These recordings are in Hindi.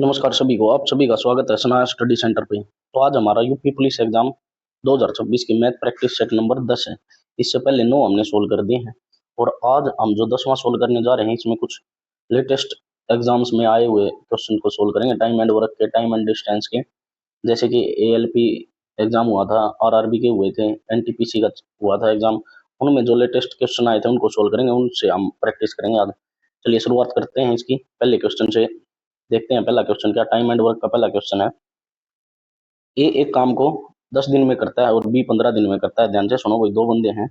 नमस्कार सभी को। आप सभी का स्वागत है सनाया स्टडी सेंटर पे। तो आज हमारा यूपी पुलिस एग्जाम 2026 की मैथ प्रैक्टिस सेट नंबर 10 है। इससे पहले 9 हमने सोल्व कर दिए हैं और आज हम जो 10वां सोल्व करने जा रहे हैं इसमें कुछ लेटेस्ट एग्जाम्स में आए हुए क्वेश्चन को सोल्व करेंगे, टाइम एंड वर्क के, टाइम एंड डिस्टेंस के। जैसे कि एएलपी एग्जाम हुआ था, आरआरबी के हुए थे, एनटीपीसी का हुआ था एग्जाम। उनमें जो लेटेस्ट क्वेश्चन आए थे उनको सोल्व करेंगे, उनसे हम प्रैक्टिस करेंगे आज। चलिए शुरुआत करते हैं इसकी पहले क्वेश्चन से। देखते हैं पहला क्वेश्चन क्या। टाइम एंड वर्क का पहला क्वेश्चन है। ए एक काम को 10 दिन में करता है और बी 15 दिन में करता है। ध्यान से सुनो भाई, दो बंदे हैं।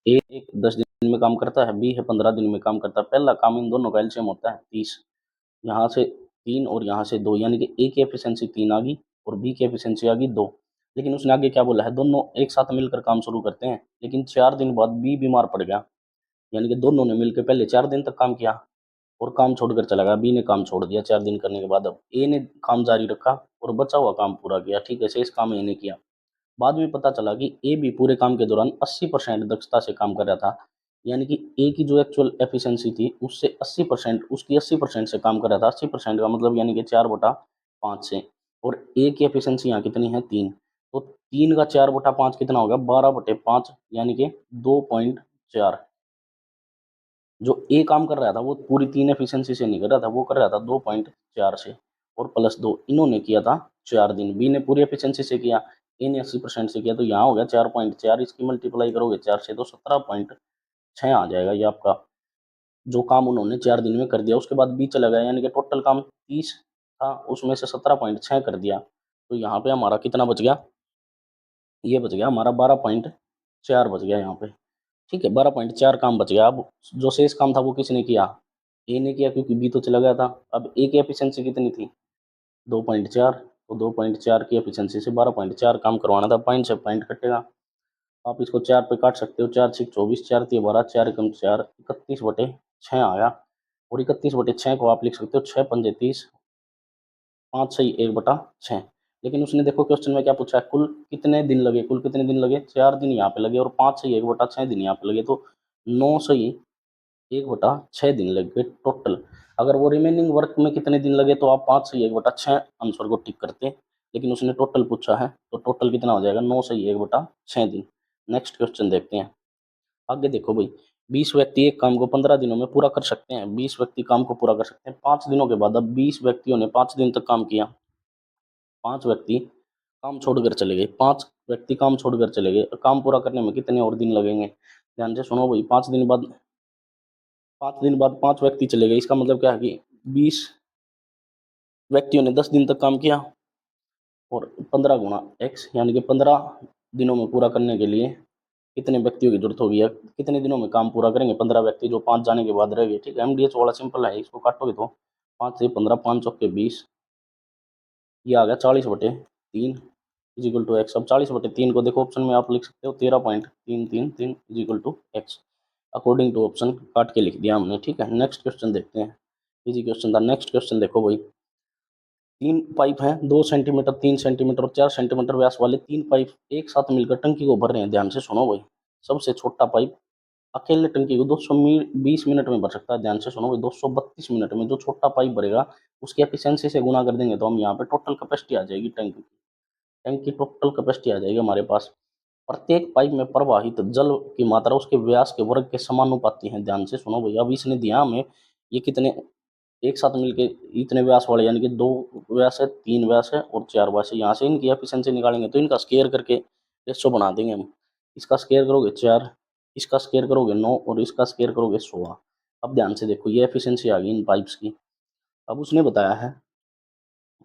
ए एक 10 दिन में काम करता है, बी है 15 दिन में काम करता है। पहला काम इन दोनों का एलसीएम होता है 30। यहाँ से 3 और यहाँ से 2, यानी कि ए की एफिशिएंसी 3 आ गई और बी की एफिशिएंसी आ गई 2। लेकिन उसने आगे क्या बोला है, दोनों एक साथ मिलकर काम शुरू करते हैं, लेकिन 4 दिन बाद बी बीमार पड़ गया। यानी कि दोनों ने मिलकर पहले 4 दिन तक काम किया और काम छोड़कर चला गया। बी ने काम छोड़ दिया 4 दिन करने के बाद। अब ए ने काम जारी रखा और बचा हुआ काम पूरा किया। ठीक है, शेष काम ए ने किया। बाद में पता चला कि ए भी पूरे काम के दौरान 80% दक्षता से काम कर रहा था। यानी कि ए की जो एक्चुअल एफिशिएंसी थी उससे 80%, उसकी 80% से काम कर रहा था। 80% का मतलब यानी कि 4/5 से। और ए की एफिशिएंसी यहाँ कितनी है, 3। तो 3 का 4/5 कितना होगा, 12/5, यानी कि 2.4। जो ए काम कर रहा था वो पूरी 3 एफिशिएंसी से नहीं कर रहा था, वो कर रहा था 2.4 से। और +2 इन्होंने किया था 4 दिन। बी ने पूरी एफिशिएंसी से किया, ए ने 80% से किया। तो यहाँ हो गया 4.4, इसकी मल्टीप्लाई करोगे 4 से तो 17.6 आ जाएगा। ये आपका जो काम उन्होंने 4 दिन में कर दिया। उसके बाद बी चला गया, यानी कि टोटल काम 30 था, उसमें से 17.6 कर दिया। तो यहाँ पे हमारा कितना बच गया, ये बच गया हमारा 12.4 बच गया यहाँ पे। ठीक है, 12.4 काम बच गया। अब जो शेष काम था वो किसने किया, ए ने किया, क्योंकि बी तो चला गया था। अब ए की एफिशिएंसी कितनी थी, 2.4। तो 2.4 की एफिशिएंसी से 12.4 काम करवाना था। पॉइंट से पॉइंट कटेगा, आप इसको 4 पे काट सकते हो। 4 6 24, 4 3 12, 4 एकम 4, 31/6 आया। और 31/6 को आप लिख सकते हो 6 पंजे 30, 5 सही 1/6। लेकिन उसने देखो क्वेश्चन में क्या पूछा है, कुल कितने दिन लगे। कुल कितने दिन लगे, 4 दिन यहाँ पे लगे और 5 सही 1/6 दिन यहाँ पे लगे। तो 9 सही 1/6 दिन लग गए टोटल। अगर वो रिमेनिंग वर्क में कितने दिन लगे तो आप 5 सही 1/6 आंसर को टिक करते। लेकिन उसने टोटल पूछा है तो टोटल कितना हो जाएगा, 9 सही 1/6 दिन। नेक्स्ट क्वेश्चन देखते हैं। आगे देखो भाई, 20 व्यक्ति एक काम को 15 दिनों में पूरा कर सकते हैं। 20 व्यक्ति काम को पूरा कर सकते हैं 5 दिनों के बाद। अब 20 व्यक्तियों ने 5 दिन तक काम किया। 5 व्यक्ति काम छोड़कर चले गए। 5 व्यक्ति काम छोड़कर चले गए, काम पूरा करने में कितने और दिन लगेंगे। ध्यान से सुनो भाई, 5 दिन बाद 5 व्यक्ति चले गए। इसका मतलब क्या है कि 20 व्यक्तियों ने 10 दिन तक काम किया और 15 गुणा x, यानी कि 15 दिनों में पूरा करने के लिए कितने व्यक्तियों की जरूरत होगी, या कितने दिनों में काम पूरा करेंगे 15 व्यक्ति जो 5 जाने के बाद रह गए। ठीक है, एमडीएच वाला सिंपल है, इसको काटोगे तो 5 से 15, 5 चौके 20, ये आ गया 40/3 इजिकल टू एक्स। अब 40/3 को देखो ऑप्शन में आप लिख सकते हो 13.333 is equal to x. According to option काट के लिख दिया हमने। ठीक है, नेक्स्ट क्वेश्चन देखते हैं। इजी क्वेश्चन था। नेक्स्ट क्वेश्चन देखो भाई, 3 पाइप हैं, 2 सेंटीमीटर, 3 सेंटीमीटर और 4 सेंटीमीटर व्यास वाले 3 पाइप एक साथ मिलकर टंकी को भर रहे हैं। ध्यान से सुनो भाई, सबसे छोटा पाइप अकेले टंकी को 220 मिनट में भर सकता है। ध्यान से सुनो भाई, 232 मिनट में जो छोटा पाइप भरेगा उसकी एफिशिएंसी से गुना कर देंगे तो हम यहाँ पे टोटल कैपेसिटी आ जाएगी टैंक की। टैंक की टोटल कैपेसिटी आ जाएगी हमारे पास। प्रत्येक पाइप में प्रवाहित जल की मात्रा उसके व्यास के वर्ग के समानुपाती है। ध्यान से सुनो भैया, अब इसने दिया हमें ये कितने एक साथ मिलके इतने व्यास वाले, यानी कि 2 व्यास है, 3 व्यास है और 4 व्यास है। यहाँ से इनकी एफिशिएंसी निकालेंगे तो इनका स्केयर करके रेशो बना देंगे हम। इसका स्केयर करोगे 4, इसका स्केयर करोगे 9 और इसका स्केयर करोगे 16। अब ध्यान से देखो, ये एफिशिएंसी आ गई इन पाइप्स की। अब उसने बताया है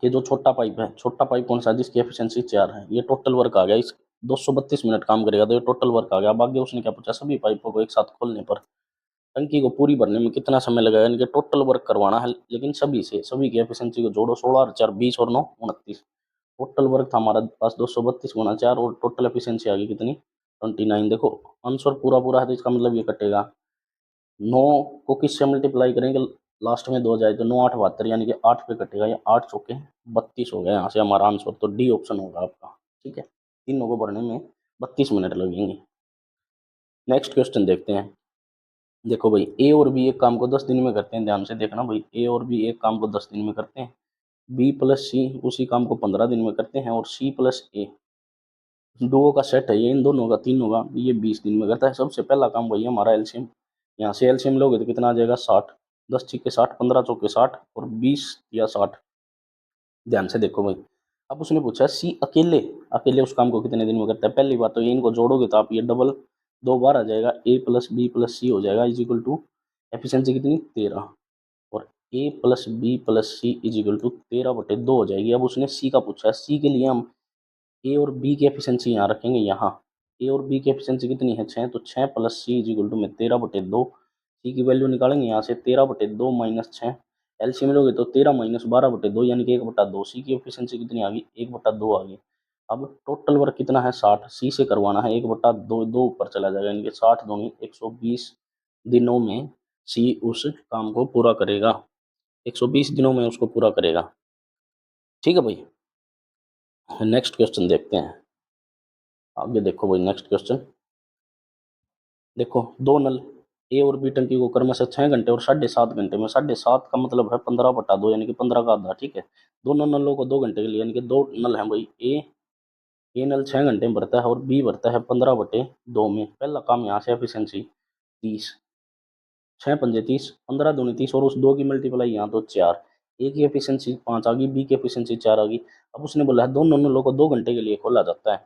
कि जो छोटा पाइप है, छोटा पाइप कौन सा है, जिसकी एफिशिएंसी 4 है, ये टोटल वर्क आ गया। इस 232 मिनट काम करेगा तो ये टोटल वर्क आ गया। अब आगे उसने क्या पूछा, सभी पाइपों को एक साथ खोलने पर टंकी को पूरी भरने में कितना समय लगेगा। यानी कि टोटल वर्क करवाना है, लेकिन सभी की एफिशिएंसी को जोड़ो। 16 और 4 20 और 9 29। टोटल वर्क था हमारे पास 232 गुना 4 और टोटल एफिशिएंसी आ गई कितनी, 29। देखो आंसर पूरा पूरा है तो इसका मतलब ये कटेगा। 9 को किससे मल्टीप्लाई करेंगे, लास्ट में 2 जाए तो 9 8 72, यानी कि 8 पे कटेगा। ये 8 चौके 32 हो गया यहाँ से हमारा आंसर। तो डी ऑप्शन होगा आपका। ठीक है, तीनों को भरने में 32 मिनट लगेंगे। नेक्स्ट क्वेश्चन देखते हैं। देखो भाई, ए और बी एक काम को 10 दिन में करते हैं। ध्यान से देखना भाई, ए और बी एक काम को 10 दिन में करते हैं। बी प्लस सी उसी काम को 15 दिन में करते हैं, और सी प्लस ए दो का सेट है ये, इन दोनों का तीनों का, ये 20 दिन में करता है। सबसे पहला काम वही है हमारा एलसीएम। यहाँ से एलसीएम लोगे तो कितना आ जाएगा 60, 10 छिक्के 60, 15 चौके 60 और 20 या 60। ध्यान से देखो भाई, अब उसने पूछा सी अकेले अकेले उस काम को कितने दिन में करता है। पहली बात तो ये, इनको जोड़ोगे तो आप ये डबल 2 बार आ जाएगा, A plus B plus C हो जाएगा इज इक्वल टू एफिशिएंसी कितनी 13, और A plus B plus C is equal to 13/2 हो जाएगी। अब उसने सी का पूछा है, सी के लिए हम ए और बी की एफिशिएंसी यहाँ रखेंगे, यहाँ ए और बी की एफिशिएंसी कितनी है 6, तो 6 plus C is equal to में 13/2, सी की वैल्यू निकालेंगे यहाँ से 13/2 माइनस 6, एलसीएम लोगे तो 13 माइनस 12/2 यानी कि 1/2, सी की एफिशिएंसी कितनी आ गई 1/2 आ गई। अब टोटल वर्क कितना है 60, सी से करवाना है 1/2, 2 ऊपर चला जाएगा, यानी कि 60 दूनी 120 दिनों में सी उस काम को पूरा करेगा, 120 दिनों में उसको पूरा करेगा। ठीक है भाई, नेक्स्ट क्वेश्चन देखते हैं। आगे देखो भाई, नेक्स्ट क्वेश्चन देखो, दो नल ए और बी टंकी को क्रमशः 6 घंटे और 7.5 घंटे में, 7.5 का मतलब है 15/2 यानी कि 15 का आधा, ठीक है। दोनों नलों को 2 घंटे के लिए, यानी कि दो नल हैं भाई, ए नल 6 घंटे में भरता है और बी भरता है 15/2 में। पहला काम यहाँ से एफिशिएंसी 30, 6×5 = 30, 15×2 = 30 और उस दो की मल्टीप्लाई यहाँ तो 4, ए की एफिशिएंसी 5 आ गई, बी की एफिशिएंसी 4 आ गई। अब उसने बोला है दोनों नलों को 2 घंटे के लिए खोला जाता है।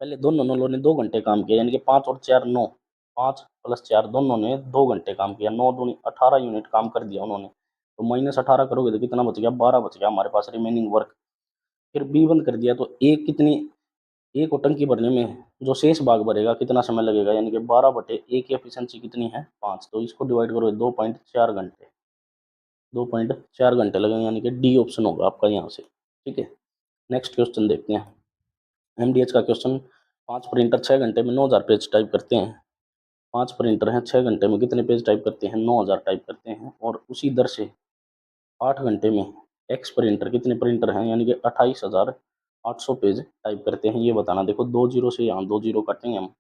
पहले दोनों नलों ने 2 घंटे काम किया, यानी कि 5 और 4 9, 5 + 4 दोनों ने 2 घंटे काम किया, 9 दूनी 18 यूनिट काम कर दिया उन्होंने। तो -18 करोगे तो कितना बच गया 12 बच गया हमारे पास रिमेनिंग वर्क। फिर बी बंद कर दिया, तो एक कितनी, एक को टंकी भरने में जो शेष भाग भरेगा कितना समय लगेगा, यानी कि 12/1 की एफिशिएंसी कितनी है 5, तो इसको डिवाइड करो 2.4 घंटे, 2.4 घंटे लगेंगे, यानी कि डी ऑप्शन होगा आपका यहाँ से। ठीक है, नेक्स्ट क्वेश्चन देखते हैं। एमडीएच का क्वेश्चन, 5 प्रिंटर 6 घंटे में 9000 पेज टाइप करते हैं। 5 प्रिंटर हैं, 6 घंटे में कितने पेज टाइप करते हैं 9000 टाइप करते हैं, और उसी दर से 8 घंटे में एक्स प्रिंटर कितने प्रिंटर हैं, यानी कि 28,800 पेज टाइप करते हैं, ये बताना। देखो 2 जीरो से यहाँ 2 जीरो काटेंगे हम,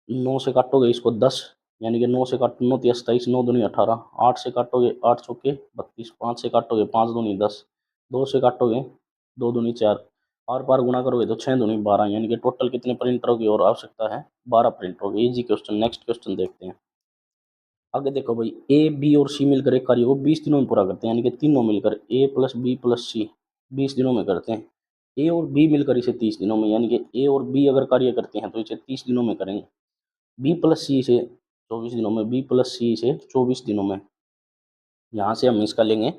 9 से काटोगे इसको 10, यानी कि 9 से काटो 9 × 27, 9 दूनी 18, 8 से काटोगे 8 चौके 32, 5 से काटोगे 5 दूनी 10, 2 से काटोगे 2 दूनी 4, आर पार गुणा करोगे तो 6 दूनी 12, यानी कि टोटल कितने प्रिंटरों की और आवश्यकता है 12 प्रिंटरों की। इजी क्वेश्चन, नेक्स्ट क्वेश्चन देखते हैं। आगे देखो भाई, ए बी और सी मिलकर एक कार्य को 20 दिनों में पूरा करते हैं, यानी कि तीनों मिलकर ए प्लस बी प्लस सी 20 दिनों में करते हैं। ए और बी मिलकर इसे 30 दिनों में, यानी कि ए और बी अगर कार्य करते हैं तो इसे 30 दिनों में करेंगे। बी प्लस सी इसे 24 दिनों में, बी प्लस सी इसे 24 दिनों में। यहाँ से हम इसका लेंगे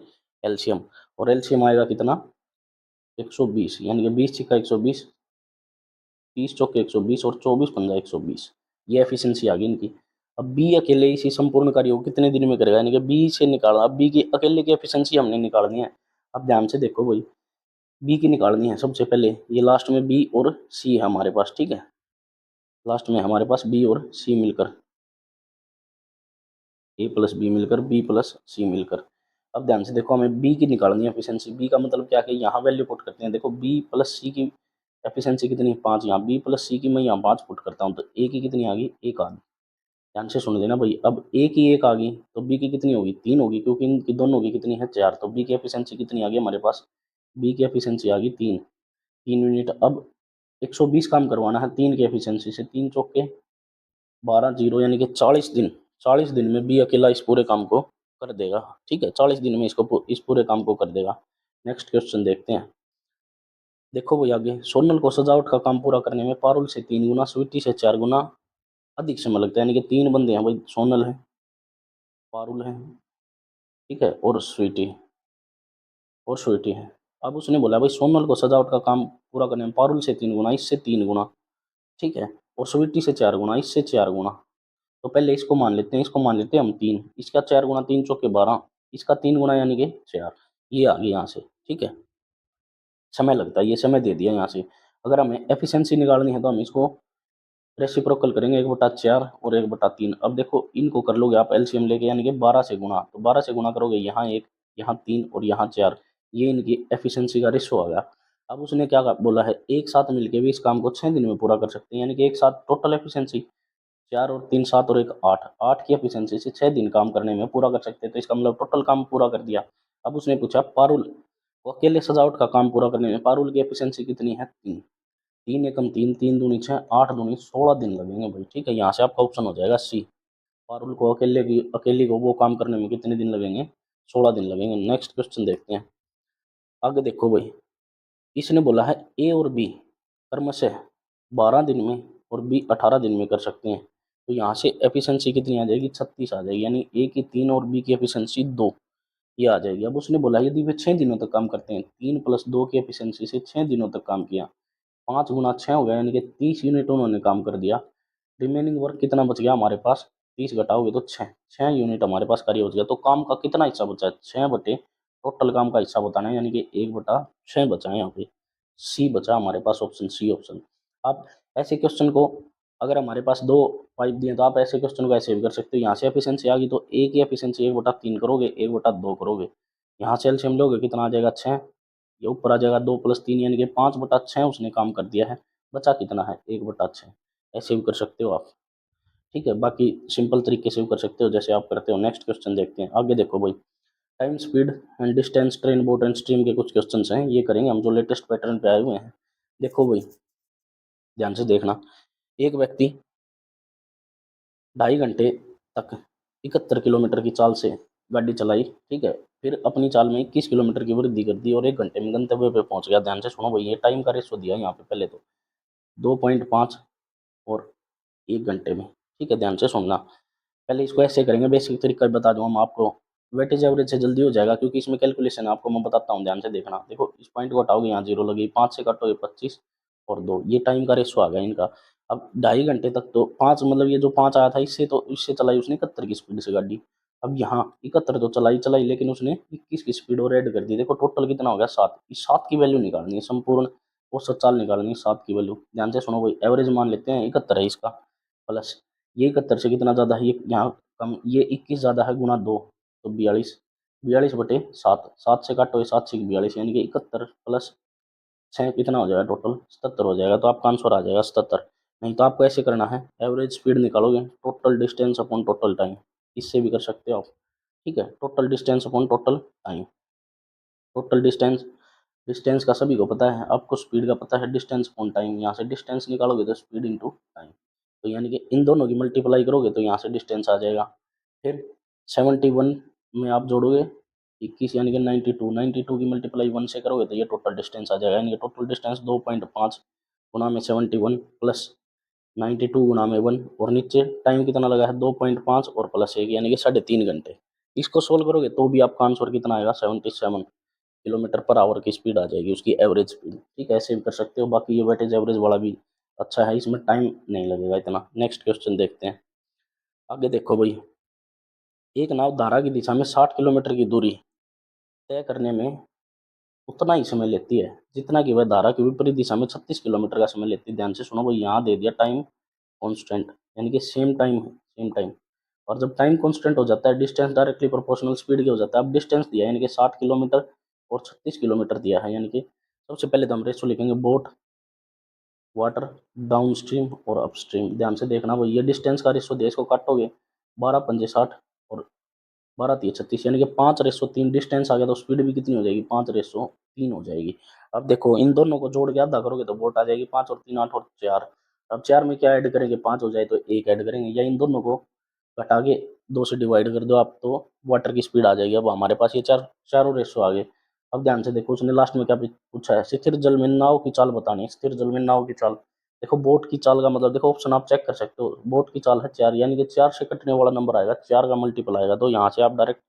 एलसीएम, और एलसीएम आएगा कितना 120, यानी कि 20 छिक्का 120, 30 चौके 120 और 24 पंजा 120, ये एफिशिएंसी आ गई इनकी। अब बी अकेले इसी संपूर्ण कार्य को कितने दिन में करेगा, यानी कि बी से निकालना, अब बी की अकेले की एफिशिएंसी हमने निकालनी है। अब ध्यान से देखो भाई, बी की निकालनी है सबसे पहले, ये लास्ट में बी और सी है हमारे पास, ठीक है। लास्ट में हमारे पास बी और सी मिलकर, ए प्लस बी मिलकर, बी प्लस सी मिलकर। अब ध्यान से देखो, हमें बी की निकालनी है एफिशिएंसी। बी का मतलब क्या है, यहाँ वैल्यू पुट करते हैं। देखो बी प्लस सी की एफिशिएंसी कितनी 5, यहाँ बी प्लस सी की मैं यहाँ 5 पुट करता हूँ, तो ए की कितनी आ गई 1 आ गई। ध्यान से सुन लेना भाई, अब ए की 1 आ गई तो बी की कितनी होगी 3 होगी, क्योंकि इनकी दोनों की कितनी है 4, तो बी की एफिशिएंसी कितनी आ गई हमारे पास, बी की एफिशिएंसी आ गई 3 यूनिट। अब 120 काम करवाना है 3 की एफिशिएंसी से, 3 चौके 12 जीरो, यानी कि 40 दिन, 40 दिन में बी अकेला इस पूरे काम को कर देगा। ठीक है, 40 दिन में इसको इस पूरे काम को कर देगा। नेक्स्ट क्वेश्चन देखते हैं। देखो भाई आगे, सोनल को सजावट का काम पूरा करने में पारुल से 3 गुना, स्वीटी से 4 गुना अधिक समय लगता है, यानी कि 3 बंदे हैं भाई, सोनल है, पारुल है, ठीक है, और स्वीटी है। अब उसने बोला भाई सोनल को सजावट का काम पूरा करने में पारुल से 3 गुना, इससे 3 गुना, ठीक है, और स्वीटी से 4 गुना, इससे 4 गुना। तो पहले इसको मान लेते हैं, इसको मान लेते हैं हम 3, इसका 4 गुना 3 चौके 12, इसका 3 गुना यानी कि 4, ये आ गई यहाँ से। ठीक है, समय लगता है, ये समय दे दिया यहाँ से। अगर हमें एफिशिएंसी निकालनी है तो हम इसको रेसिप्रोकल करेंगे, 1/4 और 1/3। अब देखो इनको कर लोगे आप एलसीएम लेके, यानी कि 12 से गुणा, तो 12 से गुणा करोगे, यहाँ 1, यहाँ 3 और यहाँ 4, ये इनकी एफिशिएंसी का रेशो आ गया। अब उसने क्या बोला है, एक साथ मिलके भी इस काम को 6 दिन में पूरा कर सकते हैं, यानी कि एक साथ टोटल एफिशिएंसी 4 और 3 7 और 1 8, 8 की एफिशिएंसी से 6 दिन काम करने में पूरा कर सकते हैं, तो इसका मतलब टोटल काम पूरा कर दिया। अब उसने पूछा पारुल को अकेले सजावट का काम पूरा करने में पारुल की एफिशिएंसी कितनी है? 3। 3 एकम 3, 3 दूनी 6, 8 दूनी 16 दिन लगेंगे भाई। ठीक है, यहाँ से आपका ऑप्शन हो जाएगा सी। पारुल को अकेली को वो काम करने में कितने दिन लगेंगे? 16 दिन लगेंगे। नेक्स्ट क्वेश्चन देखते हैं। आगे देखो भाई, इसने बोला है ए और बी क्रमशः 12 दिन में और बी 18 दिन में कर सकते हैं। तो यहाँ से एफिशिएंसी कितनी आ जाएगी? 36 आ जाएगी, यानी ए की 3 और बी की एफिशिएंसी 2, ये आ जाएगी। अब उसने बोला यदि वे 6 दिनों तक काम करते हैं, 3 + 2 की एफिशिएंसी से 6 दिनों तक काम किया, 5 गुना 6 हो गया, यानी कि 30 यूनिट उन्होंने काम कर दिया। रिमेनिंग वर्क कितना बच गया हमारे पास? 30 घटाओगे तो 6 यूनिट हमारे पास कार्य बच गया। तो काम का कितना हिस्सा बचा है? 6 बटे टोटल काम का हिस्सा बताना है, यानी कि 1/6 बचा है यहाँ पे। सी बचा हमारे पास, ऑप्शन सी ऑप्शन। आप ऐसे क्वेश्चन को, अगर हमारे पास 2 पाइप दिए तो आप ऐसे क्वेश्चन को ऐसे भी कर सकते हो। यहाँ से एफिशिएंसी आ गई तो ए की एफिशिएंसी 1/3 करोगे, 1/2 करोगे। यहाँ से एलसीएम लोगे कितना आ जाएगा? 6। ये ऊपर आ जाएगा 2 + 3, यानी कि 5/6 उसने काम कर दिया है। बचा कितना है? 1/6। ऐसे भी कर सकते हो आप। ठीक है, बाकी सिंपल तरीके से भी कर सकते हो जैसे आप करते हो। नेक्स्ट क्वेश्चन देखते हैं। आगे देखो भाई, time, speed and distance, train, boat and stream के कुछ क्वेश्चंस हैं, ये करेंगे हम जो लेटेस्ट पैटर्न पे आए हुए हैं। देखो भाई, ध्यान से देखना। एक व्यक्ति 2.5 घंटे तक 71 किलोमीटर की चाल से गाड़ी चलाई। ठीक है, फिर अपनी चाल में 21 किलोमीटर की वृद्धि कर दी और 1 घंटे में गंतव्य पे पहुंच गया। ध्यान से सुनो भाई, ये टाइम का रेशो दिया है यहाँ पे पहले तो 2.5 और 1 घंटे में। ठीक है, ध्यान से सुनना। पहले इसको ऐसे करेंगे, बेसिक तरीका बता दूँ हम आपको। वेटेज एवरेज से जल्दी हो जाएगा क्योंकि इसमें कैलकुलेशन आपको मैं बताता हूँ, ध्यान से देखना। देखो, इस पॉइंट को हटाओगे, यहाँ 0 लगी, 5 से काटोगे 25 और 2, ये टाइम का रेशो आ गया इनका। अब 2.5 घंटे तक तो 5, मतलब ये जो 5 आया था इससे, तो इससे चलाई उसने 71 की स्पीड से गाड़ी। अब यहाँ 71 तो चलाई चलाई, लेकिन उसने 21 की स्पीड और ऐड कर दी। देखो टोटल कितना हो गया? 7। इस 7 की वैल्यू निकालनी है, संपूर्ण औसत चाल निकालनी है, 7 की वैल्यू। ध्यान से सुनो भाई, एवरेज मान लेते हैं 71 है इसका, प्लस ये 71 से कितना ज़्यादा है? ये यहाँ कम, ये 21 ज़्यादा है, गुना 2 तो 42। 42/7, 7 से काटो, 7 से 42, यानी कि 71 + 6 कितना हो जाएगा? टोटल 77 हो जाएगा। तो आपका आंसर आ जाएगा 77। नहीं तो आपको ऐसे करना है, एवरेज स्पीड निकालोगे total distance upon total time, इससे भी कर सकते हो आप। ठीक है, total distance upon total time. Total distance, distance का सभी को पता है, आपको स्पीड का पता है, डिस्टेंस अपॉन टाइम। यहाँ से डिस्टेंस निकालोगे तो स्पीड इंटू टाइम, तो यानी कि इन दोनों की मल्टीप्लाई करोगे तो यहाँ से डिस्टेंस आ जाएगा। फिर 71 में आप जोड़ोगे 21, यानी कि 92। 92 की मल्टीप्लाई 1 से करोगे तो ये टोटल डिस्टेंस आ जाएगा, यानी कि टोटल डिस्टेंस 2.5 गुना में 71 प्लस 92 गुना में 1, और नीचे टाइम कितना लगा है? 2.5 और प्लस 1, यानी कि 3.5 घंटे। इसको सोल्व करोगे तो भी आपका आंसर कितना आएगा? 77 किलोमीटर पर आवर की स्पीड आ जाएगी उसकी, एवरेज स्पीड। ठीक है, ऐसे भी कर सकते हो। बाकी ये वेटेज एवरेज वाला भी अच्छा है, इसमें टाइम नहीं लगेगा इतना। नेक्स्ट क्वेश्चन देखते हैं। आगे देखो भाई, एक नाव धारा की दिशा में 60 किलोमीटर की दूरी तय करने में उतना ही समय लेती है जितना कि वह धारा की विपरीत दिशा में 36 किलोमीटर का समय लेती है। ध्यान से सुनो भाई, यहाँ दे दिया टाइम कांस्टेंट, यानी कि सेम टाइम है, सेम टाइम। और जब टाइम कांस्टेंट हो जाता है, डिस्टेंस डायरेक्टली प्रोपोर्शनल स्पीड के हो जाता है। अब डिस्टेंस दिया है, यानी कि 60 किलोमीटर और 36 किलोमीटर दिया है, यानी कि सबसे पहले तो हम रेशो लिखेंगे, बोट वाटर डाउन स्ट्रीम और अपस्ट्रीम। ध्यान से देखना भाई, ये डिस्टेंस का रेशो दिया, इसको काटोगे 12×5 = 60 और 12×3 = 36, यानी कि 5:3 डिस्टेंस आ गया। तो स्पीड भी कितनी हो जाएगी? 5:3 हो जाएगी। अब देखो, इन दोनों को जोड़ के आधा करोगे तो बोट आ जाएगी 5 और 3 8 और 4। अब 4 में क्या ऐड करेंगे? 5 हो जाए तो 1 ऐड करेंगे, या इन दोनों को घटा के 2 से डिवाइड कर दो आप, तो वाटर की स्पीड आ जाएगी। अब हमारे पास ये चारों रेशो आ गए। अब ध्यान से देखो, उसने लास्ट में क्या पूछा है? स्थिर जल में नाव की चाल बतानी है। स्थिर जल में नाव की चाल, देखो बोट की चाल का मतलब, देखो ऑप्शन आप चेक कर सकते हो। बोट की चाल है 4, यानी कि 4 से कटने वाला नंबर आएगा, 4 का मल्टीपल आएगा, तो यहाँ से आप डायरेक्ट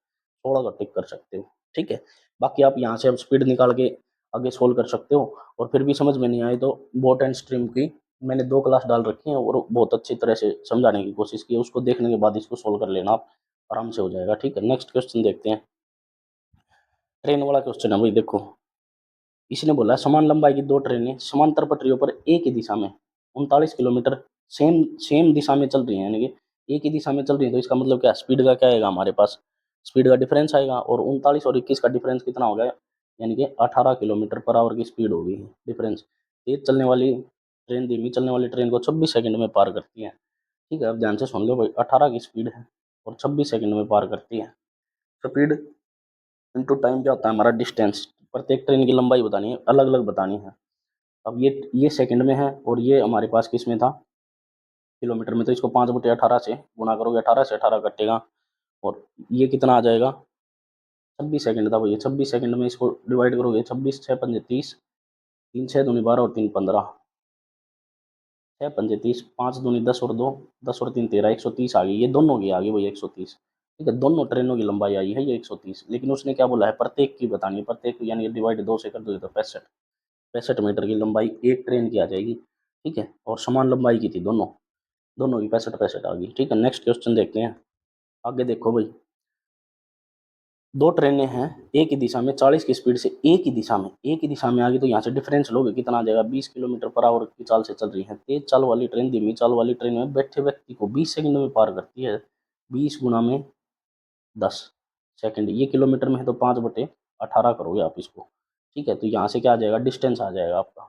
16 का टिक कर सकते हो। ठीक है, बाकी आप यहाँ से अब स्पीड निकाल के आगे सोल्व कर सकते हो। और फिर भी समझ में नहीं आए तो बोट एंड स्ट्रीम की मैंने 2 क्लास डाल रखी हैं और बहुत अच्छी तरह से समझाने की कोशिश की है, उसको देखने के बाद इसको सोल्व कर लेना आप, आराम से हो जाएगा। ठीक है, नेक्स्ट क्वेश्चन देखते हैं। ट्रेन वाला क्वेश्चन है भाई। देखो, इसने बोला समान लंबाई की 2 ट्रेनें समांतर पटरियों पर एक ही दिशा में 39 किलोमीटर सेम सेम दिशा में चल रही हैं, यानी कि एक ही दिशा में चल रही है। तो इसका मतलब क्या? स्पीड का क्या आएगा हमारे पास? स्पीड का डिफरेंस आएगा, और 39 और 21 का डिफरेंस कितना हो गया? यानी कि 18 किलोमीटर पर आवर की स्पीड होगी डिफरेंस। तेज चलने वाली ट्रेन धीमी चलने वाली ट्रेन को 26 सेकंड में पार करती है। ठीक है, अब ध्यान से सुन लो भाई, 18 की स्पीड है और 26 सेकंड में पार करती है। स्पीड इनटू टाइम क्या होता है हमारा डिस्टेंस। प्रत्येक ट्रेन की लंबाई बतानी है, अलग अलग बतानी है। अब ये सेकंड में है और ये हमारे पास किस में था, किलोमीटर में। तो इसको 5/18 से गुणा करोगे, 18 से 18 कटेगा और ये कितना आ जाएगा, 26 सेकंड था भैया। 26 सेकंड में इसको डिवाइड करोगे, 26 6 पंजे 30, 3 6 दूनी 12 और 3 15, 6 पंजे 30, 5 दूनी 10 और 2 10 और 3 13, 130 आ गई। ये दोनों की आ गई भैया 130। ठीक है, दोनों ट्रेनों की लंबाई आई है ये 130। लेकिन उसने क्या बोला है, प्रत्येक की बतानी है। प्रत्येक यानी डिवाइड 2 से कर दोगे तो 65 मीटर की लंबाई एक ट्रेन की आ जाएगी। ठीक है, और समान लंबाई की थी दोनों, दोनों की 65 65 आ गई। ठीक है, नेक्स्ट क्वेश्चन देखते हैं। आगे देखो भाई, दो ट्रेनें हैं एक ही दिशा में 40 की स्पीड से, एक ही दिशा में आ गई। तो यहाँ से डिफरेंस लोगे कितना आ जाएगा, 20 किलोमीटर पर आवर की चाल से चल रही है। तेज चाल वाली ट्रेन धीमी चाल वाली ट्रेन में बैठे व्यक्ति को 20 सेकंड में पार करती है। 20 गुना में 10 सेकंड, ये किलोमीटर में है तो 5/18 करोगे आप इसको। ठीक है, तो यहाँ से क्या आ जाएगा, डिस्टेंस आ जाएगा आपका।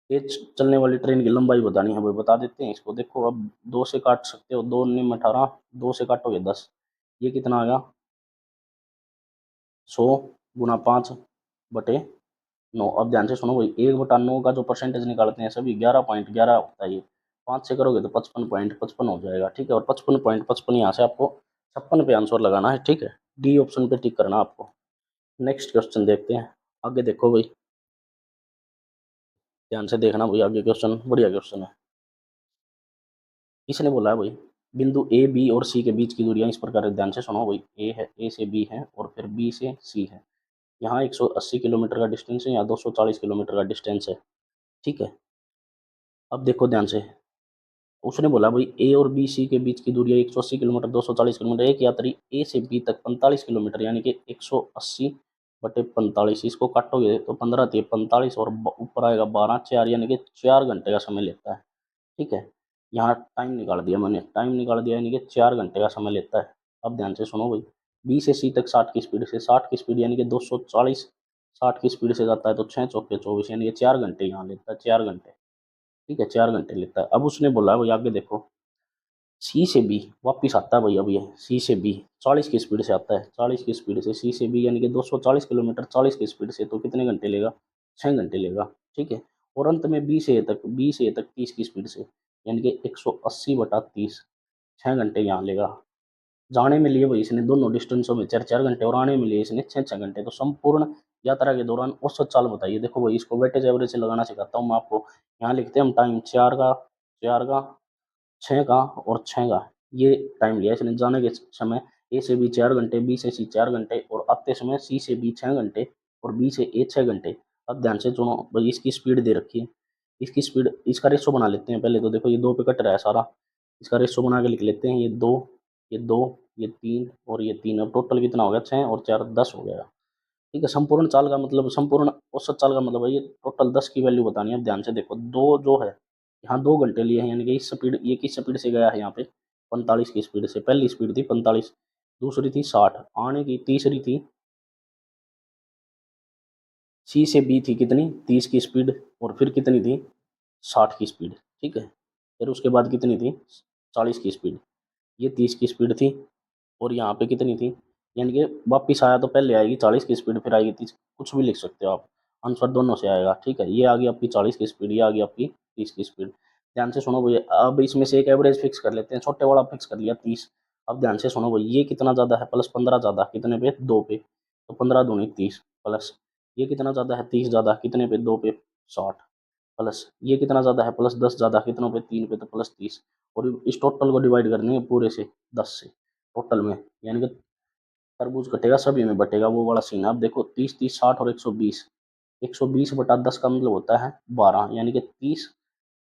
तेज चलने वाली ट्रेन की लंबाई बतानी है भाई, बता देते हैं इसको। देखो अब 2 से काट सकते हो, 2 9 18, 2 से काटोगे 10, ये कितना आ गया, 100 गुना 5/9। अब ध्यान से सुनो भाई, 1/9 का जो परसेंटेज निकालते हैं सभी 11.11 होता है। ये 5 से करोगे तो 55.55 हो जाएगा। ठीक है, और 55.55 यहाँ से आपको 56 पे आंसर लगाना है। ठीक है, डी ऑप्शन पे टिक करना आपको। नेक्स्ट क्वेश्चन देखते हैं। आगे देखो भाई, ध्यान से देखना भाई, आगे क्वेश्चन बढ़िया क्वेश्चन है। इसने बोला है भाई, बिंदु ए बी और सी के बीच की दूरियां इस प्रकार है। ध्यान से सुनो भाई, ए है, ए से बी है और फिर बी से सी है। यहाँ 180 किलोमीटर का डिस्टेंस है, यहाँ 240 किलोमीटर का डिस्टेंस है। ठीक है, अब देखो ध्यान से, उसने बोला भाई ए और बी सी के बीच की दूरी है 180 किलोमीटर, 240 किलोमीटर। एक यात्री ए से बी तक 45 किलोमीटर यानी कि 180/45, इसको काटोगे तो 15×3 = 45 और ऊपर आएगा 12 4 यानी कि 4 घंटे का समय लेता है। ठीक है, यहाँ टाइम निकाल दिया मैंने, टाइम निकाल दिया यानी कि 4 घंटे का समय लेता है। अब ध्यान से सुनो भाई, बी से सी तक 60 की स्पीड से, 60 की स्पीड यानी कि 240, 60 की स्पीड से जाता है तो 6 चौके 24 यानी कि 4 घंटे यहाँ लेता है, 4 घंटे। ठीक है, 4 घंटे लेता है। अब उसने बोला है भाई, आगे देखो, सी से बी वापिस आता है भाई। अब ये सी से बी 40 की स्पीड से आता है, 40 की स्पीड से सी से बी यानी कि 240 किलोमीटर 40 की स्पीड से, तो कितने घंटे लेगा, 6 घंटे लेगा। ठीक है, और अंत में बी से ए तक 30 की स्पीड से यानी कि 180/30, 6 घंटे यहाँ लेगा। जाने में लिए भाई इसने दोनों डिस्टेंसों में 4 4 घंटे और आने में लिए इसने 6 6 घंटे। तो संपूर्ण यात्रा के दौरान औसत चाल बताइए। देखो भाई, इसको वेटेज एवरेज से लगाना सिखाता हूँ मैं आपको। यहाँ लिखते हैं हम टाइम, 4 का 6 का और 6 का, ये टाइम लिया इसने जाने के समय। ए से बी 4 घंटे, बी से सी 4 घंटे और आते समय सी से बी 6 घंटे और बी से ए 6 घंटे। अब ध्यान से सुनो भाई, इसकी स्पीड दे रखी है, इसकी स्पीड, इसका रेशो बना लेते हैं पहले। तो देखो ये 2 पे कट रहा है सारा, इसका रेशो बना के लिख लेते हैं। ये दो ये 3 और ये 3। अब टोटल कितना हो गया, 6 और 4 10 हो गया। ठीक है, संपूर्ण चाल का मतलब, संपूर्ण औसत चाल का मतलब है ये टोटल 10 की वैल्यू बतानी है। अब ध्यान से देखो, दो जो है यहाँ 2 घंटे लिए हैं यानी कि इस स्पीड, ये किस स्पीड से गया है यहाँ पे, 45 की स्पीड से। पहली स्पीड थी 45, दूसरी थी 60 आने की, तीसरी थी सी से बी थी कितनी, 30 की स्पीड और फिर कितनी थी, 60 की स्पीड। ठीक है, फिर उसके बाद कितनी थी, 40 की स्पीड। ये 30 की स्पीड थी और यहाँ पे कितनी थी, यानी कि वापिस आया तो पहले आएगी 40 की स्पीड फिर आएगी 30, कुछ भी लिख सकते हो आप, आंसर दोनों से आएगा। ठीक है, ये आ गई आपकी 40 की स्पीड, ये आ गई आपकी 30 की स्पीड। ध्यान से सुनो भैया, अब इसमें से एक एवरेज फिक्स कर लेते हैं। छोटे वाला फिक्स कर लिया 30। अब ध्यान से सुनो भाई, ये कितना ज़्यादा है, +15 ज़्यादा, कितने पे, 2 पे, तो 15 दूनी 30 प्लस, ये कितना ज़्यादा है, 30 ज़्यादा, कितने पे, 2 पे, 60 प्लस, ये कितना ज़्यादा है, +10 ज़्यादा, कितनों पे, 3 पे, तो +30। और इस टोटल को डिवाइड करनी है पूरे से 10 से, टोटल में, यानी कि तरबूज कटेगा सभी में बटेगा, वो वाला सीन है। अब देखो 30 30 60 और 120, 120/10 का मतलब होता है 12, यानी कि 30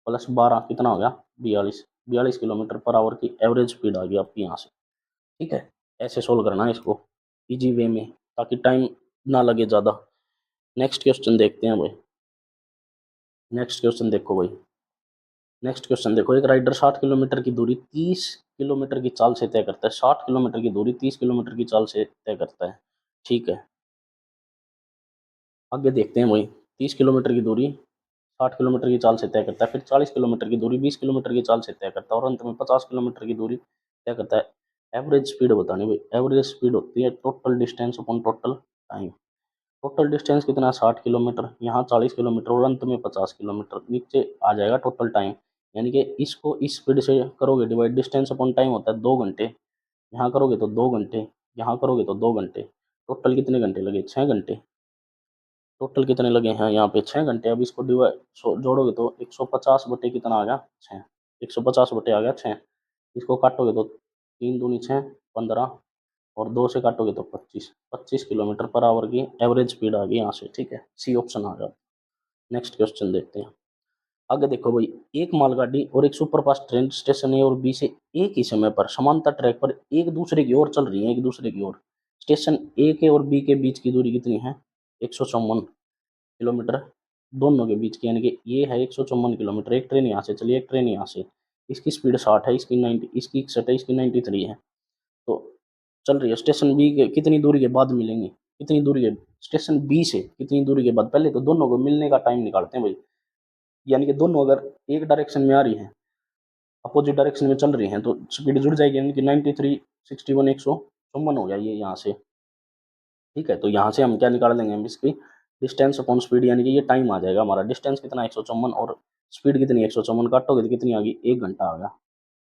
+ 12 कितना हो गया, 42, 42 किलोमीटर पर आवर की एवरेज स्पीड आ गई आपकी यहाँ से। ठीक है, ऐसे सोल्व करना है इसको इजी वे में, ताकि टाइम ना लगे ज़्यादा। नेक्स्ट क्वेश्चन देखते हैं भाई। नेक्स्ट क्वेश्चन देखो भाई, नेक्स्ट क्वेश्चन देखो, एक राइडर 60 किलोमीटर की दूरी 30 किलोमीटर की चाल से तय करता है। 60 किलोमीटर की दूरी 30 किलोमीटर की चाल से तय करता है। ठीक है, आगे देखते हैं भाई, 30 किलोमीटर की दूरी 60 किलोमीटर की चाल से तय करता है, फिर 40 किलोमीटर की दूरी 20 किलोमीटर की चाल से तय करता है और अंत में 50 किलोमीटर की दूरी तय करता है। एवरेज स्पीड बतानी भाई, एवरेज स्पीड होती है total distance upon total time. Total distance कितना, 60 किलोमीटर, यहाँ 40 किलोमीटर और अंत में 50 किलोमीटर, नीचे आ जाएगा टोटल टाइम। यानी कि इसको इस स्पीड से करोगे डिवाइड, डिस्टेंस अपॉन टाइम होता है 2 घंटे, यहाँ करोगे तो 2 घंटे, यहाँ करोगे तो 2 घंटे, टोटल कितने घंटे लगे, 6 घंटे। टोटल कितने लगे हैं यहाँ पे, 6 घंटे। अब इसको डिवाइड जोड़ोगे तो 150 बटे कितना आ गया, 6। 150 बटे आ गया 6। इसको काटोगे तो 3 दूनी 6, 15, और 2 से काटोगे तो 25। 25 किलोमीटर पर आवर की एवरेज स्पीड आ गई यहाँ से, ठीक है, सी ऑप्शन आ गया। नेक्स्ट क्वेश्चन देखते हैं। आगे देखो भाई, एक मालगाड़ी और एक सुपरफास्ट ट्रेन स्टेशन ए और बी से एक ही समय पर समांतर ट्रैक पर एक दूसरे की ओर चल रही है, एक दूसरे की ओर। स्टेशन ए के और बी के बीच की दूरी कितनी है, 154 किलोमीटर, दोनों के बीच की, यानी कि ये है 154 किलोमीटर। एक ट्रेन यहाँ से चलिए, एक ट्रेन यहाँ से, इसकी स्पीड 60 है, इसकी 90, इसकी 61 है, इसकी 93 है। तो चल रही है स्टेशन बी के, कितनी दूरी के बाद मिलेंगे, कितनी दूरी के, स्टेशन बी से कितनी दूरी के बाद, पहले तो दोनों को मिलने का टाइम निकालते हैं भाई। यानी कि दोनों अगर एक डायरेक्शन में आ रही हैं, अपोजिट डायरेक्शन में चल रही हैं, तो स्पीड जुड़ जाएगी, यानी कि 93, 61, 154 हो गया ये यहाँ से। ठीक है, तो यहाँ से हम क्या निकाल लेंगे, हम इसकी डिस्टेंस अपॉन स्पीड, यानी कि ये टाइम आ जाएगा हमारा। डिस्टेंस कितना 154 और स्पीड कितनी 154, काटोगे तो कितनी आ गई, 1 घंटा आ गया,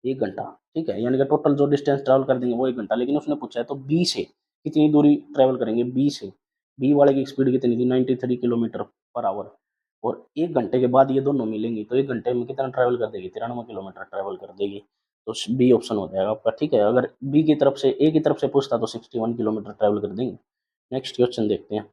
1 घंटा। ठीक है, यानी कि टोटल जो डिस्टेंस ट्रैवल कर देंगे वो 1 घंटा। लेकिन उसने पूछा है तो बी से कितनी दूरी ट्रैवल करेंगे, बी से, बी वाले की स्पीड कितनी थी, 93 किलोमीटर पर आवर, और 1 घंटे के बाद ये दोनों मिलेंगी, तो 1 घंटे में कितना ट्रैवल कर देगी, 93 किलोमीटर ट्रैवल कर देगी। तो बी ऑप्शन हो जाएगा आपका। ठीक है, अगर बी की तरफ से, ए की तरफ से पूछता तो 61 किलोमीटर ट्रैवल कर देंगे। नेक्स्ट क्वेश्चन देखते हैं।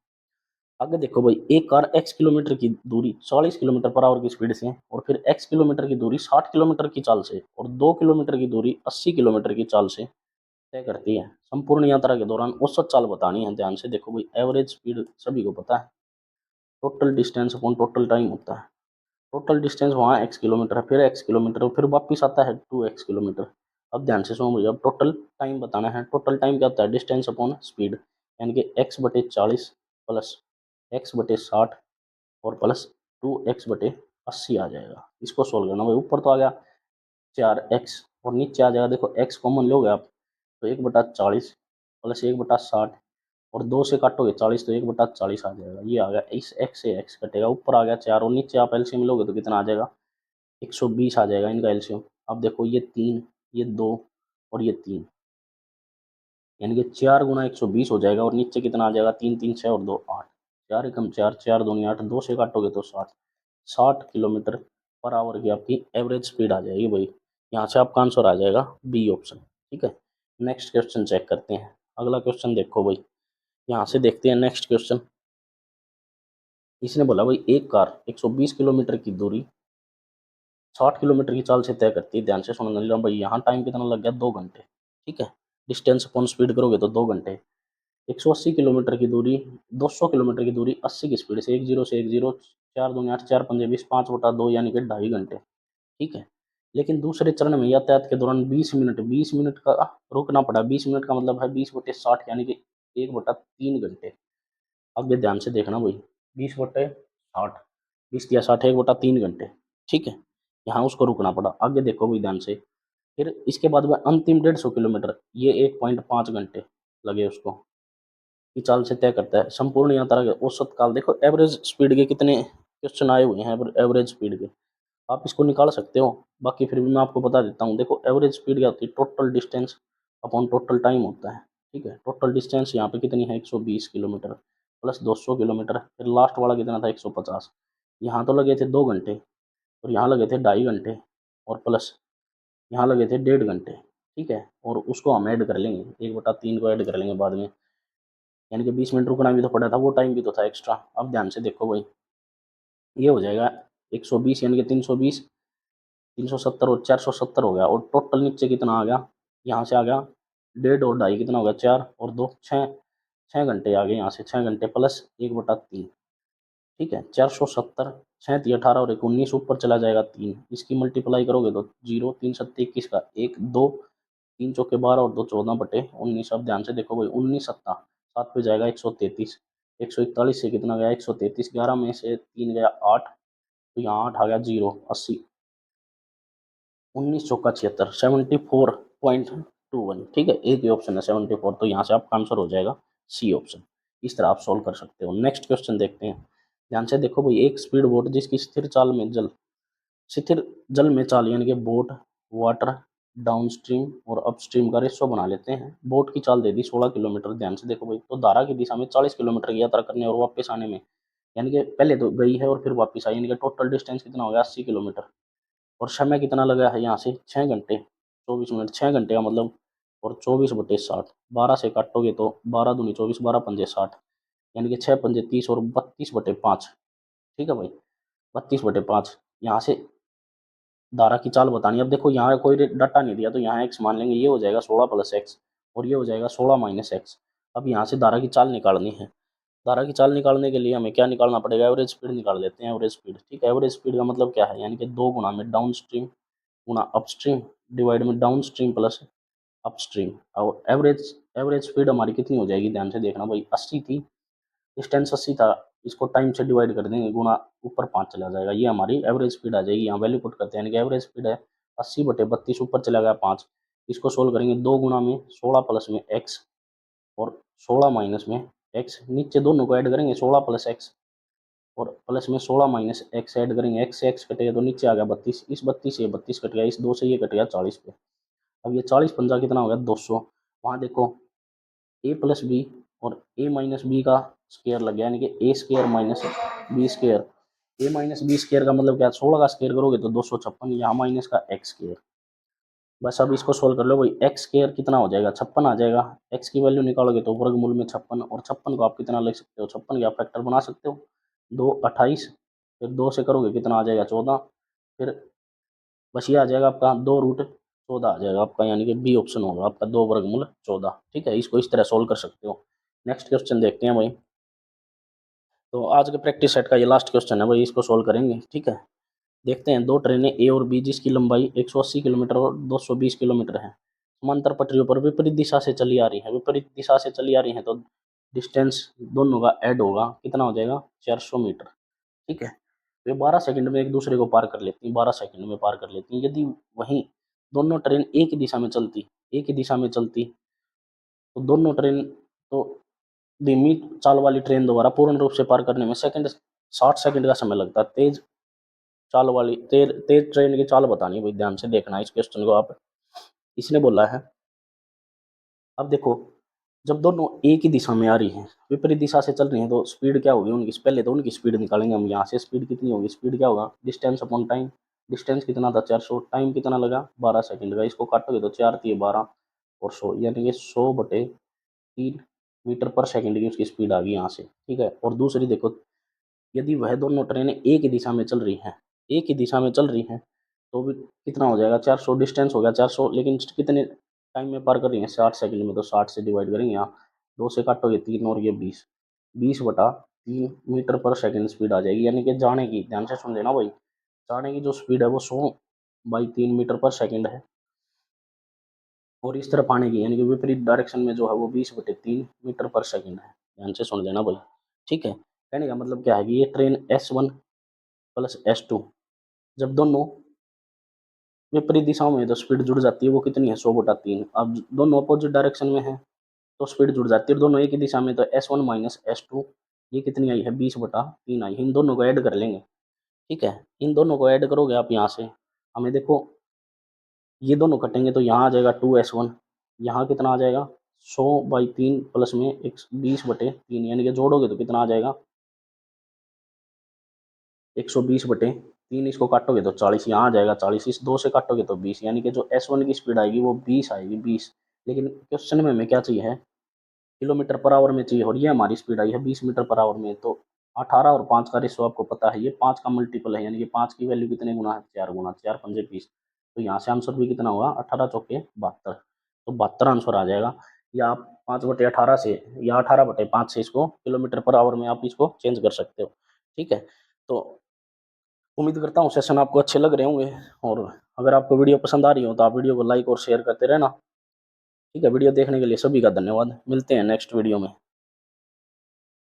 आगे देखो भाई, एक कार x किलोमीटर की दूरी 40 किलोमीटर पर आवर की स्पीड से और फिर x किलोमीटर की दूरी 60 किलोमीटर की चाल से और 2 किलोमीटर की दूरी 80 किलोमीटर की चाल से तय करती है। संपूर्ण यात्रा के दौरान औसत चाल बतानी है। ध्यान से देखो भाई, एवरेज स्पीड सभी को पता है, total distance upon total time होता है। टोटल डिस्टेंस वहाँ x किलोमीटर है, फिर x किलोमीटर, और फिर वापस आता है 2x किलोमीटर। अब ध्यान से सुनो भैया, अब टोटल टाइम बताना है। टोटल टाइम क्या होता है, डिस्टेंस अपॉन स्पीड, यानी कि x/40 प्लस x/60 और प्लस 2x/80 आ जाएगा। इसको सोल्व करना भाई, ऊपर तो आ गया 4x और नीचे आ जाएगा, देखो x कॉमन लोगे आप तो 1/40 प्लस 1/60 और 2 से काटोगे 40 तो 1/40 आ जाएगा। ये आ गया, इस x से x कटेगा, ऊपर आ गया 4 और नीचे आप एलसीएम लोगे तो कितना आ जाएगा, 120 आ जाएगा इनका एलसीएम। अब देखो ये 3, ये 2 और ये 3, यानी कि 4 × 120 हो जाएगा, और नीचे कितना आ जाएगा, 3 3 6 और 2 8, 4 × 4 4 दूनी 8, 2 से काटोगे तो 60। 60 किलोमीटर पर आवर की आपकी एवरेज स्पीड आ जाएगी भाई। यहाँ से आपका आंसर आ जाएगा बी ऑप्शन। ठीक है, नेक्स्ट क्वेश्चन चेक करते हैं। अगला क्वेश्चन देखो भाई, यहाँ से देखते हैं नेक्स्ट क्वेश्चन। इसने बोला भाई, एक कार 120 किलोमीटर की दूरी 60 किलोमीटर की चाल से तय करती है। ध्यान से सुनना भाई, यहाँ टाइम कितना लग गया, 2 घंटे। ठीक है, डिस्टेंस अपॉन स्पीड करोगे तो 2 घंटे। 180 किलोमीटर की दूरी, 200 किलोमीटर की दूरी 80 की स्पीड से, 10 से 10, 4 दूनी 8, 4 पंजे 20, 5/2 यानी कि 2.5 घंटे। ठीक है, लेकिन दूसरे चरण में यातायात के दौरान 20 मिनट, 20 मिनट का रुकना पड़ा। 20 मिनट का मतलब है 20/60 यानी कि 1/3 घंटे। आगे ध्यान से देखना भाई, 20/60, 20 या 60, 1/3 घंटे। ठीक है, यहाँ उसको रुकना पड़ा। आगे देखो भाई ध्यान से, फिर इसके बाद में अंतिम 150 किलोमीटर, ये 1.5 घंटे लगे उसको, की चाल से तय करता है। संपूर्ण यात्रा के औसत काल, देखो एवरेज स्पीड के कितने क्वेश्चन आए हुए हैं, एवरेज स्पीड के आप इसको निकाल सकते हो। बाकी फिर भी मैं आपको बता देता हूँ। देखो एवरेज स्पीड क्या होती है, total distance upon total time होता है। ठीक है, टोटल डिस्टेंस यहाँ पे कितनी है, 120 किलोमीटर प्लस 200 किलोमीटर, फिर लास्ट वाला कितना था, 150। यहाँ तो लगे थे 2 घंटे और यहाँ लगे थे 2.5 घंटे और प्लस यहाँ लगे थे 1.5 घंटे। ठीक है, और उसको हम ऐड कर लेंगे, 1/3 को ऐड कर लेंगे बाद में, यानी कि 20 मिनट रुकना भी तो पड़ा था, वो टाइम भी तो था एक्स्ट्रा। अब ध्यान से देखो भाई, ये हो जाएगा 120 यानी कि 320, 370 और 470 हो गया, और टोटल नीचे कितना आ गया, यहाँ से आ गया 1.5 और 2.5 कितना हो गया, 4 और 2 6, 6 घंटे आ गए यहाँ से, 6 घंटे प्लस 1/3। ठीक है, 470, 6×3 = 18 और 1 19, ऊपर चला जाएगा 3, इसकी मल्टीप्लाई करोगे तो 0, 3 7 21 का 1 2, 3 चौके 12 और 2 14/19। अब ध्यान से देखो भाई, 19 सत्ता 7 पे जाएगा 133, 141 से कितना गया, 133, 11 में से 3 गया 8, तो यहाँ 8 आ गया 0, 80, 19 × 4 = 76, 74.21। ठीक है, एक ही ऑप्शन है 74, तो यहाँ से आपका आंसर हो जाएगा सी ऑप्शन। इस तरह आप सोल्व कर सकते हो। नेक्स्ट क्वेश्चन देखते हैं, ध्यान से देखो भाई। एक स्पीड बोट जिसकी स्थिर जल में चाल यानी कि बोट वाटर डाउन स्ट्रीम और अपस्ट्रीम का रेशो बना लेते हैं। बोट की चाल दे दी 16 किलोमीटर। ध्यान से देखो भाई, तो धारा की दिशा में 40 किलोमीटर की यात्रा करने और वापस आने में, यानी कि पहले तो गई है और फिर वापस आई, यानी कि टोटल डिस्टेंस कितना हो गया 80 किलोमीटर। और समय कितना लगा है यहाँ से 6 घंटे 24 मिनट, 6 घंटे का मतलब। और 24/60, 12 से काटोगे तो 12 दूनी 24, 12 पंजे 60, यानी कि 6 पंजे 30 और 32/5। ठीक है भाई, 32/5। यहाँ से धारा की चाल बतानी है। अब देखो यहाँ कोई डाटा नहीं दिया तो यहाँ एक्स मान लेंगे, ये हो जाएगा 16 + x और ये हो जाएगा 16 - x। अब यहाँ से धारा की चाल निकालनी है। धारा की चाल निकालने के लिए हमें क्या निकालना पड़ेगा, एवरेज स्पीड निकाल लेते हैं। एवरेज स्पीड, ठीक है। एवरेज स्पीड का मतलब क्या है, यानी कि 2 गुना में डाउन स्ट्रीम गुना अपस्ट्रीम डिवाइड में डाउन स्ट्रीम प्लस अपस्ट्रीम। और एवरेज एवरेज स्पीड हमारी कितनी हो जाएगी, ध्यान से देखना भाई। 80 थी, डिस्टेंस 80 था, इसको टाइम से डिवाइड कर देंगे, गुना ऊपर 5 चला जाएगा, ये हमारी एवरेज स्पीड आ जाएगी। यहाँ वैल्यू पुट करते हैं, यानी कि एवरेज स्पीड है 80/32, ऊपर चला गया 5। इसको सोल्व करेंगे, 2 गुना में 16 प्लस में x और 16 माइनस में x, नीचे दोनों को ऐड करेंगे 16 + x और प्लस में 16 - x ऐड करेंगे। x से x कटेगा तो नीचे आ गया 32, इस 32 से ये 32 कट गया, इस 2 से ये कट गया 40 पे। अब ये 40 पंजा कितना हो गया 200। वहाँ देखो a + b और a - b का स्क्वायर लग गया, यानी कि a square minus b square. a - b square का मतलब क्या, 16 का स्क्वायर करोगे तो 256, यहाँ माइनस का x स्क्वायर। बस अब इसको सोल्व कर लो भाई। एक्स स्क्वायर कितना हो जाएगा, 56 आ जाएगा। एक्स की वैल्यू निकालोगे तो वर्गमूल में 56, और 56 को आप कितना लिख सकते हो, 56 का फैक्टर बना सकते हो 2 28, फिर 2 से करोगे कितना आ जाएगा 14, फिर बस ये आ जाएगा आपका 2√14 आ जाएगा आपका, यानी कि बी ऑप्शन होगा आपका 2√14। ठीक है, इसको इस तरह सोल्व कर सकते हो। नेक्स्ट क्वेश्चन देखते हैं भाई। तो आज के प्रैक्टिस सेट का ये लास्ट क्वेश्चन है भाई, इसको सोल्व करेंगे। ठीक है, देखते हैं। दो ट्रेनें ए और बी जिसकी लंबाई 180 किलोमीटर और 220 किलोमीटर है, समांतर पटरियों पर विपरीत दिशा से चली आ रही है। विपरीत दिशा से चली आ रही है तो डिस्टेंस दोनों का ऐड होगा, कितना हो जाएगा 400 मीटर। ठीक है, वे 12 सेकंड में एक दूसरे को पार कर लेती हैं, 12 सेकंड में पार कर लेती हैं। यदि वहीं दोनों ट्रेन एक ही दिशा में चलती तो दोनों ट्रेन तो धीमी चाल वाली ट्रेन द्वारा पूर्ण रूप से पार करने में 60 सेकंड का समय लगता है। तेज ट्रेन की चाल बतानी है भाई, ध्यान से देखना इस क्वेश्चन को आप। इसने बोला है, अब देखो, जब दोनों एक ही दिशा में आ रही हैं, विपरीत दिशा से चल रही हैं, तो स्पीड क्या होगी उनकी, पहले तो उनकी स्पीड निकालेंगे हम। यहाँ से स्पीड कितनी होगी, स्पीड क्या होगा, डिस्टेंस अपॉन टाइम। डिस्टेंस कितना था 400, टाइम कितना लगा 12 सेकंड का, इसको काटोगे तो 4 × 12 और 100, यानी कि 100/3 मीटर पर सेकंड की उसकी स्पीड आ गई यहाँ से। ठीक है, और दूसरी देखो, यदि वह दोनों ट्रेनें एक ही दिशा में चल रही हैं, एक ही दिशा में चल रही हैं, तो भी कितना हो जाएगा 400, डिस्टेंस हो गया 400, लेकिन कितने टाइम में पार कर रही हैं 60 सेकंड में। तो 60 से डिवाइड करेंगे, यहाँ 2 से काटोगे 3 और ये 20, 20/3 मीटर पर सेकंड स्पीड आ जाएगी। यानी कि जाने की, ध्यान से सुन लेना भाई, जाने की जो स्पीड है वो 100/3 मीटर पर सेकंड है, और इस तरफ आने की यानी कि विपरीत डायरेक्शन में जो है वो 20/3 मीटर पर सेकंड है। ध्यान से सुन लेना भाई। ठीक है, कहने का मतलब क्या है कि ये ट्रेन S1 + S2 जब दोनों विपरीत दिशाओं में तो स्पीड जुड़ जाती है, वो कितनी है 100/3। अब दोनों अपोजिट डायरेक्शन में है तो स्पीड जुड़ जाती है, दोनों एक ही दिशा में, तो S1 - S2 ये कितनी आई है 20/3 आई। इन दोनों को ऐड कर लेंगे। ठीक है, इन दोनों को ऐड करोगे आप, यहाँ से हमें देखो ये दोनों कटेंगे तो यहाँ आ जाएगा 2S1, यहाँ कितना आ जाएगा 100/3 प्लस में 20/3, यानी कि जोड़ोगे तो कितना आ जाएगा 120/3, इसको काटोगे तो 40, यहाँ आ जाएगा 40, इस 2 से काटोगे तो 20, यानी कि जो S1 की स्पीड आएगी वो 20 आएगी 20। लेकिन क्वेश्चन में हमें क्या चाहिए है, किलोमीटर पर आवर में चाहिए, और ये हमारी स्पीड आई है 20 मीटर पर आवर में। तो 18 और 5 का रेशो आपको पता है, ये 5 का मल्टीपल है, यानी कि 5 की वैल्यू कितने गुना है 4 गुना, 4 पंजे 20। तो यहाँ से आंसर भी कितना होगा 18 चौके 72, तो 72 आंसर आ जाएगा। या आप 5/18 से या 18/5 से इसको किलोमीटर पर आवर में आप इसको चेंज कर सकते हो। ठीक है, तो उम्मीद करता हूँ सेशन आपको अच्छे लग रहे होंगे, और अगर आपको वीडियो पसंद आ रही हो तो आप वीडियो को लाइक और शेयर करते रहना। ठीक है, वीडियो देखने के लिए सभी का धन्यवाद। मिलते हैं नेक्स्ट वीडियो में।